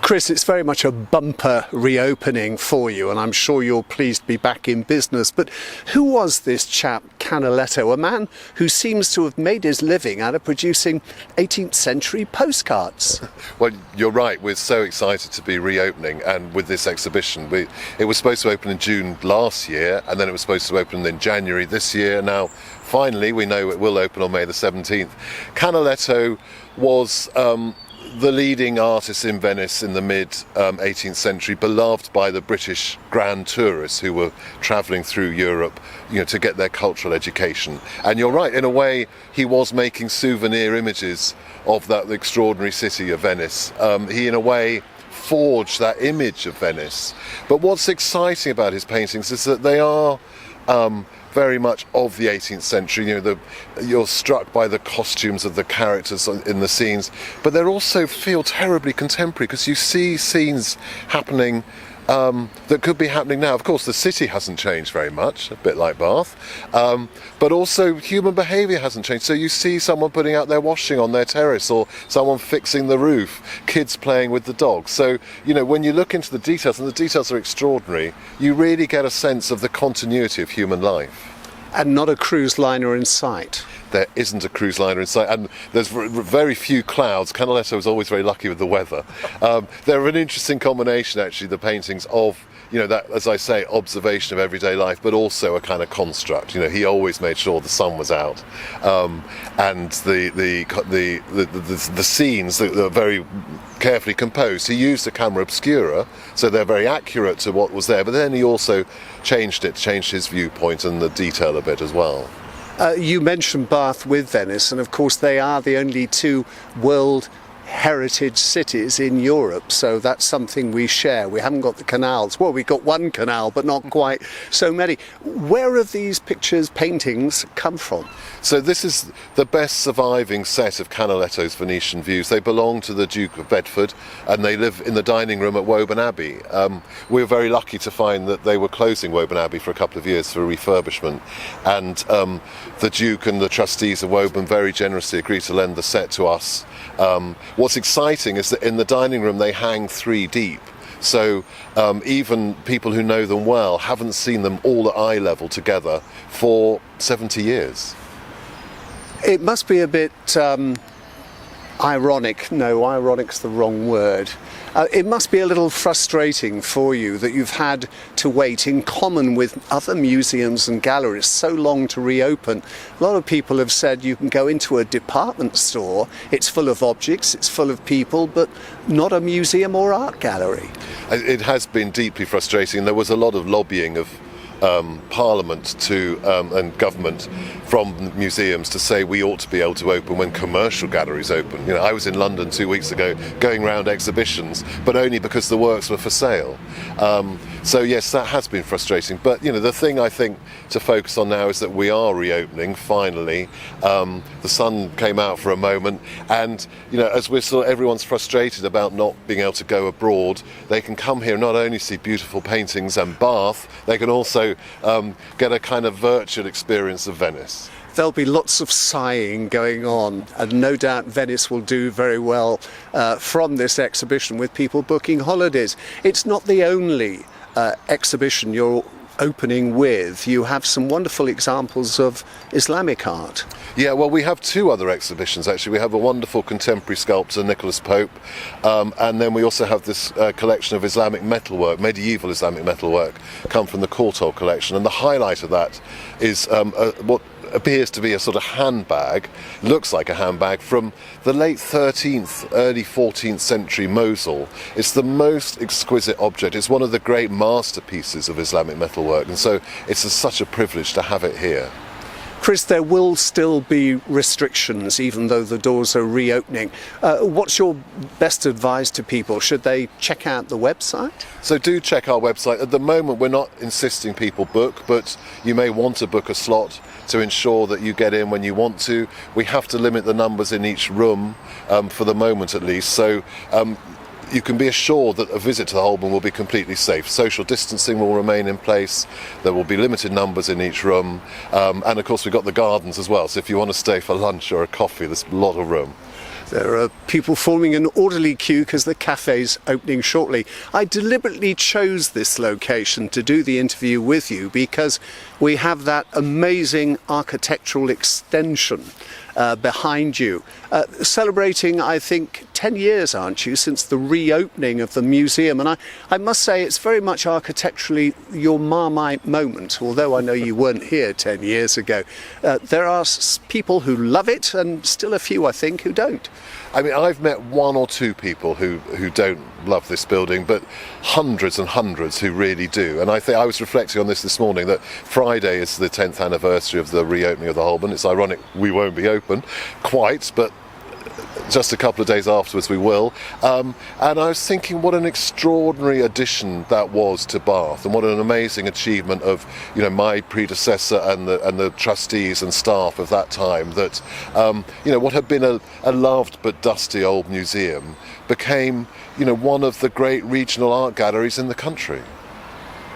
Chris, it's very much a bumper reopening for you, and I'm sure you're pleased to be back in business. But who was this chap, Canaletto, a man who seems to have made his living out of producing 18th century postcards? Well, you're right. We're so excited to be reopening, and with this exhibition. It was supposed to open in June last year, and then it was supposed to open in January this year. Now, finally, we know it will open on May the 17th. Canaletto was the leading artist in Venice in the mid-18th century, beloved by the British grand tourists who were travelling through Europe, to get their cultural education. And you're right, in a way, he was making souvenir images of that extraordinary city of Venice. He, in a way, forged that image of Venice. But what's exciting about his paintings is that they are very much of the 18th century. You're struck by the costumes of the characters in the scenes, but they also feel terribly contemporary because you see scenes happening that could be happening now. Of course, the city hasn't changed very much, a bit like Bath, but also human behaviour hasn't changed. So you see someone putting out their washing on their terrace, or someone fixing the roof, kids playing with the dogs. So, when you look into the details, and the details are extraordinary, you really get a sense of the continuity of human life. And not a cruise liner in sight. There isn't a cruise liner in sight, and there's very few clouds. Canaletto was always very lucky with the weather. They're an interesting combination, actually, the paintings of, that, as I say, observation of everyday life, but also a kind of construct. He always made sure the sun was out, and the scenes that are very carefully composed. He used a camera obscura, so they're very accurate to what was there, but then he also changed his viewpoint and the detail a bit as well. You mentioned Bath with Venice, and of course they are the only two World Heritage cities in Europe, so that's something we share. We haven't got the canals. Well, we've got one canal, but not quite so many. Where have these pictures, paintings come from? So this is the best surviving set of Canaletto's Venetian views. They belong to the Duke of Bedford, and they live in the dining room at Woburn Abbey. We were very lucky to find that they were closing Woburn Abbey for a couple of years for refurbishment, and the Duke and the trustees of Woburn very generously agreed to lend the set to us. What's exciting is that in the dining room they hang 3 deep. So even people who know them well haven't seen them all at eye level together for 70 years. It must be a bit ironic. No, ironic's the wrong word. It must be a little frustrating for you that you've had to wait, in common with other museums and galleries, so long to reopen. A lot of people have said you can go into a department store, it's full of objects, it's full of people, but not a museum or art gallery. It has been deeply frustrating. There was a lot of lobbying of Parliament and government from museums to say we ought to be able to open when commercial galleries open. I was in London 2 weeks ago going around exhibitions, but only because the works were for sale. So yes, that has been frustrating. But the thing I think to focus on now is that we are reopening finally. The sun came out for a moment, and as everyone's frustrated about not being able to go abroad, they can come here and not only see beautiful paintings and Bath, they can also get a kind of virtual experience of Venice. There'll be lots of sighing going on, and no doubt Venice will do very well from this exhibition with people booking holidays. It's not the only exhibition you're opening with. You have some wonderful examples of Islamic art. Yeah, well, we have 2 other exhibitions actually. We have a wonderful contemporary sculptor, Nicholas Pope, and then we also have this collection of Islamic metalwork, medieval Islamic metalwork, come from the Courtauld collection, and the highlight of that is what appears to be a sort of handbag, looks like a handbag, from the late 13th, early 14th century Mosul. It's the most exquisite object. It's one of the great masterpieces of Islamic metalwork, and so it's such a privilege to have it here. Chris, there will still be restrictions even though the doors are reopening. What's your best advice to people? Should they check out the website? So do check our website. At the moment we're not insisting people book, but you may want to book a slot to ensure that you get in when you want to. We have to limit the numbers in each room for the moment at least. So you can be assured that a visit to the Holburne will be completely safe. Social distancing will remain in place, there will be limited numbers in each room, and of course we've got the gardens as well, so if you want to stay for lunch or a coffee, there's a lot of room. There are people forming an orderly queue because the cafe's opening shortly. I deliberately chose this location to do the interview with you because we have that amazing architectural extension behind you. Celebrating, I think, 10 years, aren't you, since the reopening of the museum. And I must say it's very much architecturally your Marmite moment, although I know you weren't here 10 years ago. There are people who love it and still a few, I think, who don't. I mean, I've met one or two people who don't love this building, but hundreds and hundreds who really do. And I think I was reflecting on this morning, that Friday is the 10th anniversary of the reopening of the Holburne. It's ironic we won't be open quite, but just a couple of days afterwards we will. And I was thinking what an extraordinary addition that was to Bath, and what an amazing achievement of, you know, my predecessor and the trustees and staff of that time, that you know, what had been a loved but dusty old museum became, you know, one of the great regional art galleries in the country.